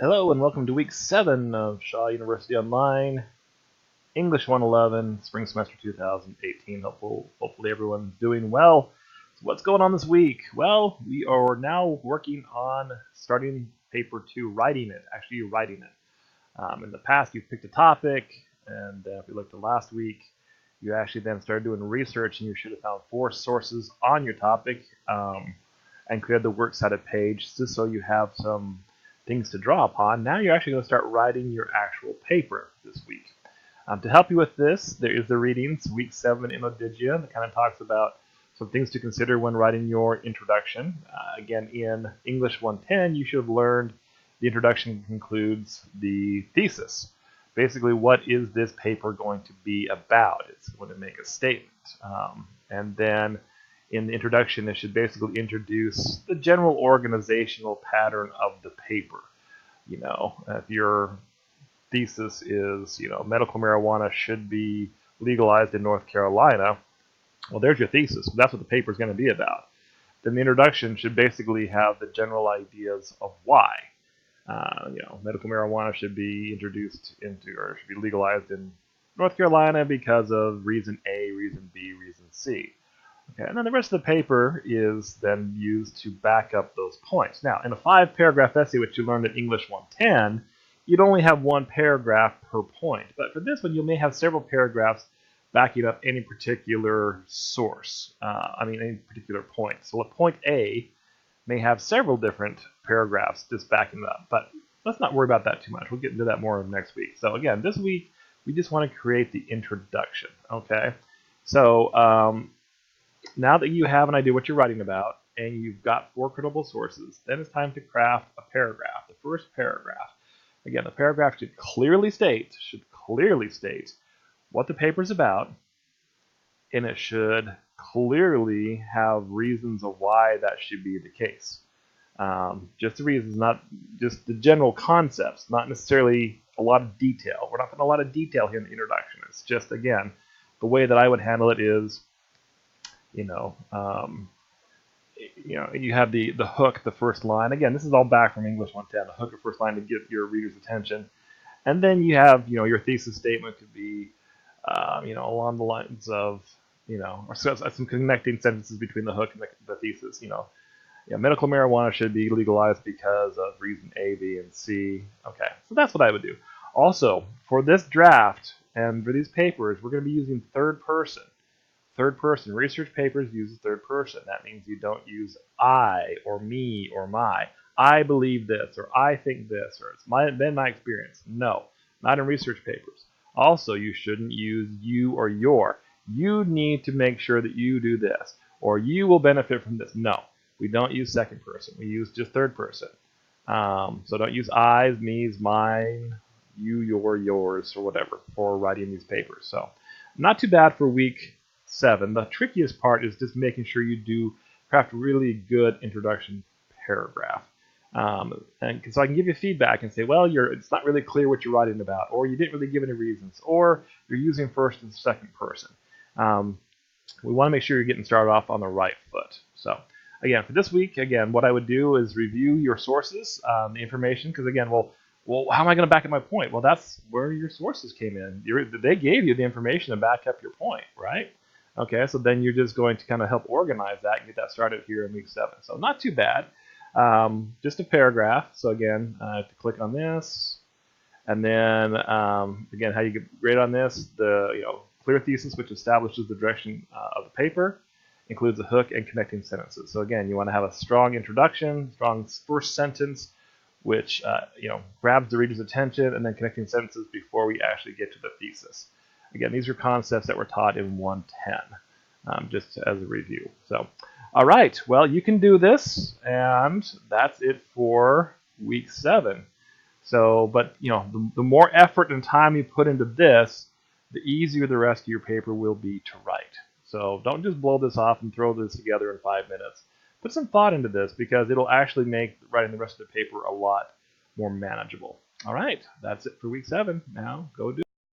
Hello and welcome to week 7 of Shaw University Online, English 111, spring semester 2018. Hopefully everyone's doing well. So what's going on this week? Well, we are now working on starting paper 2, writing it. In the past, you've picked a topic, and if you looked at last week, you actually then started doing research, and you should have found 4 sources on your topic and created the works cited page just so you have some things to draw upon. Now you're actually going to start writing your actual paper this week. To help you with this, there is the readings, week 7 in Odigia, that kind of talks about some things to consider when writing your introduction. Again, in English 110, you should have learned the introduction concludes the thesis. Basically, what is this paper going to be about? It's going to make a statement. And then in the introduction, it should basically introduce the general organizational pattern of the paper. If your thesis is, medical marijuana should be legalized in North Carolina, well, there's your thesis. That's what the paper is going to be about. Then the introduction should basically have the general ideas of why. Medical marijuana should be introduced into, or should be legalized in North Carolina because of reason A, reason B, reason C. Okay, and then the rest of the paper is then used to back up those points. Now, in a 5-paragraph essay, which you learned in English 110, you'd only have 1 paragraph per point. But for this one, you may have several paragraphs backing up any particular source, any particular point. So a point A may have several different paragraphs just backing it up. But let's not worry about that too much. We'll get into that more next week. So again, this week, we just want to create the introduction, okay? So now that you have an idea what you're writing about and you've got 4 credible sources, then it's time to craft a paragraph. The first paragraph. Again, the paragraph should clearly state what the paper's about, and it should clearly have reasons of why that should be the case. Just the reasons, not just the general concepts, not necessarily a lot of detail. We're not putting a lot of detail here in the introduction. It's just, again, the way that I would handle it is, you have the hook, the first line. Again, this is all back from English 110. The hook, the first line to get your reader's attention, and then you have, your thesis statement could be, along the lines of, or some connecting sentences between the hook and the thesis. Medical marijuana should be legalized because of reason A, B, and C. Okay, so that's what I would do. Also, for this draft and for these papers, we're going to be using third person. Third person. Research papers use third person. That means you don't use I or me or my. I believe this, or I think this, or it's been my experience. No, not in research papers. Also, you shouldn't use you or your. You need to make sure that you do this, or you will benefit from this. No, we don't use second person. We use just third person. So don't use I's, me's, mine, you, your, yours, or whatever for writing these papers. So not too bad for week 7. The trickiest part is just making sure you do craft a really good introduction paragraph. And so I can give you feedback and say, well, it's not really clear what you're writing about, or you didn't really give any reasons, or you're using first and second person. We want to make sure you're getting started off on the right foot. So again, for this week, what I would do is review your sources, the information, because again, well, how am I going to back up my point? Well, that's where your sources came in. They gave you the information to back up your point, right? Okay, so then you're just going to kind of help organize that and get that started here in week 7. So not too bad. Just a paragraph. So again, I have to click on this, and then again, how you get grade on this: the clear thesis, which establishes the direction of the paper, includes a hook and connecting sentences. So again, you want to have a strong introduction, strong first sentence, which grabs the reader's attention, and then connecting sentences before we actually get to the thesis. Again, these are concepts that were taught in 110, just as a review. So, all right, well, you can do this, and that's it for week 7. So, but, the more effort and time you put into this, the easier the rest of your paper will be to write. So don't just blow this off and throw this together in 5 minutes. Put some thought into this, because it'll actually make writing the rest of the paper a lot more manageable. All right, that's it for week 7. Now, go do it.